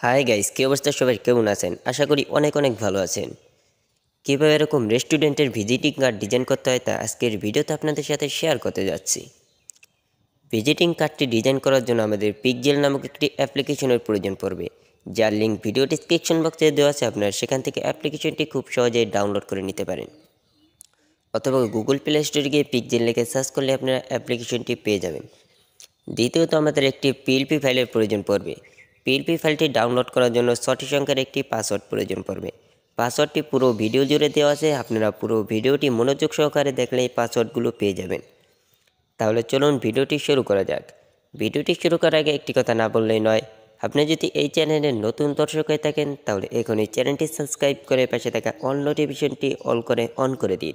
Hi guys, কি অবস্থা? সবাই কেমন আছেন? আশা করি অনেক অনেক ভালো আছেন। কীভাবে এরকম রেস্টুরেন্টের ভিজিটিং কার্ড ডিজাইন করতে হয় তা আজকের ভিডিওতে আপনাদের সাথে শেয়ার করতে যাচ্ছি। ভিজিটিং কার্ডটি ডিজাইন করার জন্য আমাদের পিক্সেল নামক একটি অ্যাপ্লিকেশনের প্রয়োজন পড়বে, যার লিঙ্ক ভিডিও ডিসক্রিপশন বক্সে দেওয়া আছে। আপনারা সেখান থেকে অ্যাপ্লিকেশনটি খুব সহজেই ডাউনলোড করে নিতে পারেন, অথবা গুগল প্লে স্টোরে গিয়ে পিক্সেল লিখে সার্চ করলে আপনারা অ্যাপ্লিকেশনটি পেয়ে যাবেন। দ্বিতীয়ত আমাদের একটি পিএলপি ফাইলের প্রয়োজন পড়বে। পিএলপি ফাইলটি ডাউনলোড করার জন্য 6টি সংখ্যার একটি পাসওয়ার্ড প্রয়োজন পড়বে। পাসওয়ার্ডটি পুরো ভিডিও জুড়ে দেওয়া আছে, আপনারা পুরো ভিডিওটি মনোযোগ সহকারে দেখলে এই পাসওয়ার্ডগুলো পেয়ে যাবেন। তাহলে চলুন ভিডিওটি শুরু করা যাক। ভিডিওটি শুরু করার আগে একটি কথা না বললেই নয়, আপনি যদি এই চ্যানেলের নতুন দর্শক হয়ে থাকেন তাহলে এখনই চ্যানেলটি সাবস্ক্রাইব করে পাশে থাকা অল নোটিফিকেশনটি অন করে দিন।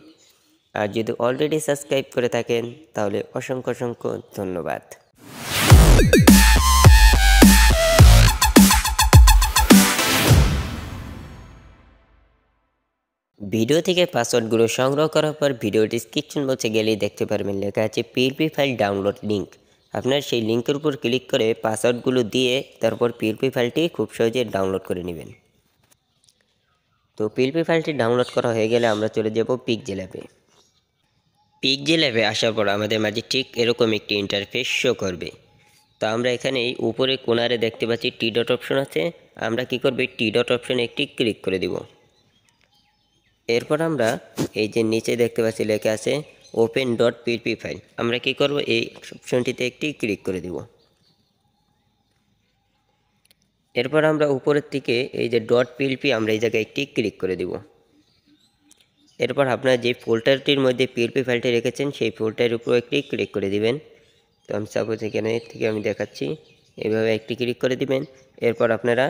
আর যদি অলরেডি সাবস্ক্রাইব করে থাকেন তাহলে অসংখ্য অসংখ্য ধন্যবাদ। ভিডিও থেকে পাসওয়ার্ডগুলো সংগ্রহ করার পর ভিডিও ডিসক্রিপশন বক্সে গেলেই দেখতে পারবেন লেখা আছে পিএলপি ফাইল ডাউনলোড লিঙ্ক। আপনার সেই লিঙ্কের উপর ক্লিক করে পাসওয়ার্ডগুলো দিয়ে তারপর পিএলপি ফাইলটি খুব সহজে ডাউনলোড করে নেবেন। তো পিএলপি ফাইলটি ডাউনলোড করা হয়ে গেলে আমরা চলে যাব পিক্সেল অ্যাপে। পিক্সেল অ্যাপে আসার পর আমাদের মাঝে ঠিক এরকম একটি ইন্টারফেস শো করবে। তো আমরা এখানে উপরে কোণারে দেখতে পাচ্ছি টি ডট অপশন আছে। আমরা কি করব, টি ডট অপশনে একটি ক্লিক করে দিব। এরপর আমরা এই যে নিচে দেখতে পাচ্ছি লেখা আছে ওপেন ডট পিএলপি ফাইল, আমরা কি করব, এই অপশনটিতে একটি ক্লিক করে দিব। এরপর আমরা উপরের দিকে এই যে ডট পিএলপি আমরা এই জায়গায় একটি ক্লিক করে দিব। এরপর আপনারা যে ফোল্ডারটির মধ্যে পিএলপি ফাইলটি রেখেছেন সেই ফোল্ডারের উপর একটি ক্লিক করে দিবেন। তো আমি সাপোজ এখানে থেকে আমি দেখাচ্ছি, এইভাবে একটি ক্লিক করে দিবেন। এরপর আপনারা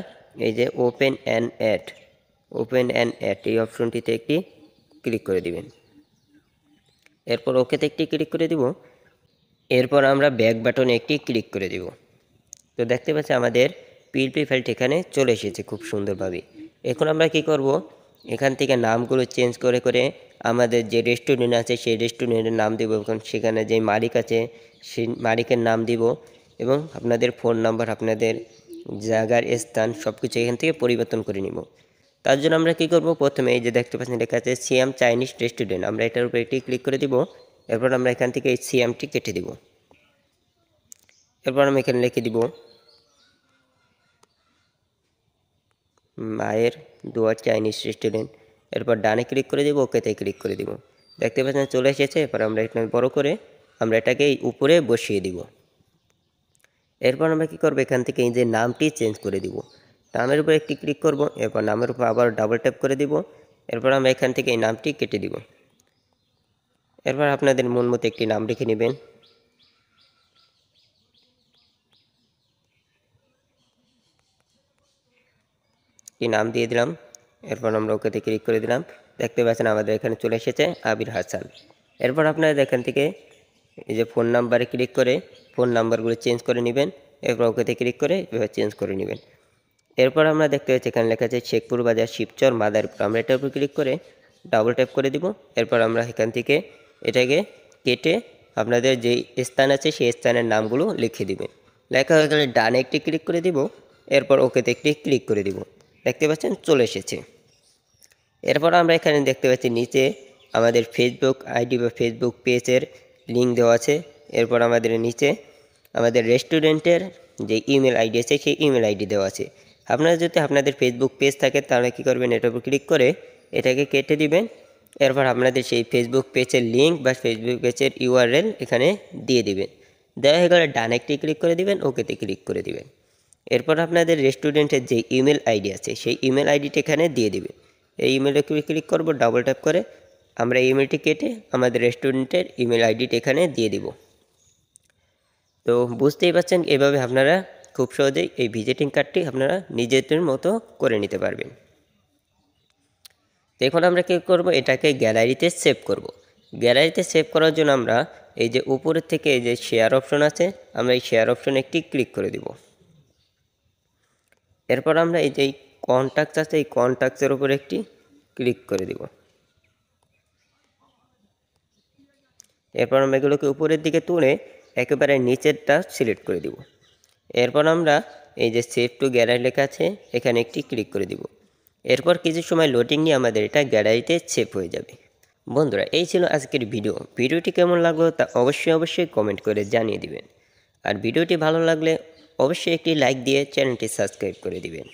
এই যে ওপেন অ্যান্ড অ্যাড এই অপশনটিতে একটি ক্লিক করে দিবেন। এরপর ওকেতে একটি ক্লিক করে দিব। এরপর আমরা ব্যাক বাটনে একটি ক্লিক করে দিব। তো দেখতে পাচ্ছি আমাদের পিএলপি ফাইলটি এখানে চলে এসেছে খুব সুন্দরভাবে। এখন আমরা কি করব, এখান থেকে নামগুলো চেঞ্জ করে করে আমাদের যে রেস্টুরেন্ট আছে সেই রেস্টুরেন্টের নাম দেব, এবং সেখানে যে মালিক আছে সেই মালিকের নাম দিব, এবং আপনাদের ফোন নাম্বার, আপনাদের জায়গার স্থান সব কিছু এখান থেকে পরিবর্তন করে নিব। তার জন্য আমরা কি করব, প্রথমে এই যে দেখতে পাচ্ছেন লেখা আছে সিয়াম চাইনিজ রেস্টুরেন্ট, আমরা এটার উপরে একটি ক্লিক করে দিব। এরপর আমরা এখান থেকে এই সিয়ামটি কেটে দিব। এরপর আমি এখানে লিখে দিব মায়ের দোয়া চাইনিজ রেস্টুরেন্ট। এরপর ডানে ক্লিক করে দিব, ওকেতে ক্লিক করে দিব। দেখতে পাচ্ছেন চলে এসেছে। এরপর আমরা এখানে বড় করে আমরা এটাকে উপরে বসিয়ে দিব। এরপর আমরা কি করব, এখান থেকে এই যে নামটি চেঞ্জ করে দিব। নামের উপর একটি ক্লিক করব, এরপর নামের উপর আবার ডাবল ট্যাপ করে দিব। এরপর আমরা এখান থেকে এই নামটি কেটে দিব। এরপর আপনাদের মন মতো একটি নাম লিখে নেবেন। কি নাম দিয়ে দিলাম। এরপর আমরা ওকেতে ক্লিক করে দিলাম। দেখতে পাচ্ছেন আমাদের এখানে চলে এসেছে আবির হাসান। এরপর আপনারা এখান থেকে এই যে ফোন নাম্বারে ক্লিক করে ফোন নাম্বারগুলো চেঞ্জ করে নেবেন। এরপর ওকেতে ক্লিক করে এভাবে চেঞ্জ করে নেবেন। এরপর আমরা দেখতে পাচ্ছি এখানে লেখা আছে শেখপুর বাজার, শিবচর, মাদারীপুর, আমরা এটার উপর ক্লিক করে ডাবল ট্যাপ করে দিব। এরপর আমরা এখান থেকে এটাকে কেটে আপনাদের যেই স্থান আছে সেই স্থানের নামগুলো লিখে দিবেন। লেখা হয়ে গেলে ডানে একটি ক্লিক করে দিব। এরপর ওকেতে একটি ক্লিক করে দিব। দেখতে পাচ্ছেন চলে এসেছে। এরপর আমরা এখানে দেখতে পাচ্ছি নিচে আমাদের ফেসবুক আইডি বা ফেসবুক পেজের লিঙ্ক দেওয়া আছে। এরপর আমাদের নিচে আমাদের রেস্টুরেন্টের যে ইমেল আইডি আছে সেই ইমেল আইডি দেওয়া আছে। আপনারা যদি আপনাদের ফেসবুক পেজ থাকে তাহলে কী করবেন, এটার উপর ক্লিক করে এটাকে কেটে দিবেন। এরপর আপনাদের সেই ফেসবুক পেজের লিঙ্ক বা ফেসবুক পেজের ইউআরএল এখানে দিয়ে দিবেন। দেওয়া হয়ে গেলে ডানে একটি ক্লিক করে দিবেন, ওকেতে ক্লিক করে দিবেন। এরপর আপনাদের রেস্টুরেন্টের যে ইমেল আইডি আছে সেই ইমেল আইডিটা এখানে দিয়ে দিবেন। এই ইমেলে ক্লিক করব, ডাবল ট্যাপ করে আমরা ইমেলটি কেটে আমাদের রেস্টুরেন্টের ইমেল আইডিটা এখানে দিয়ে দিব। তো বুঝতেই পারছেন, এভাবে আপনারা খুব সহজেই এই ভিজিটিং কার্ডটি আপনারা নিজেদের মতো করে নিতে পারবেন। এখন আমরা কী করব, এটাকে গ্যালারিতে সেভ করব। গ্যালারিতে সেভ করার জন্য আমরা এই যে উপরের থেকে এই যে শেয়ার অপশন আছে, আমরা এই শেয়ার অপশনে একটি ক্লিক করে দিব। এরপর আমরা এই যে কন্ট্যাক্টস আছে এই কন্ট্যাক্টসের উপর একটি ক্লিক করে দিব। এরপর আমরা এগুলোকে উপরের দিকে তুলে একেবারে নিচেরটা সিলেক্ট করে দিব। এরপর আমরা এই যে সেভ টু গ্যালারি লেখা আছে এখানে একটি ক্লিক করে দিব। এরপর কিছু সময় লোডিং নিয়ে আমাদের এটা গ্যালারিতে সেভ হয়ে যাবে। বন্ধুরা, এই ছিল আজকের ভিডিওটি কেমন লাগলো তা অবশ্যই কমেন্ট করে জানিয়ে দিবেন। আর ভিডিওটি ভালো লাগলে অবশ্যই একটি লাইক দিয়ে চ্যানেলটি সাবস্ক্রাইব করে দিবেন।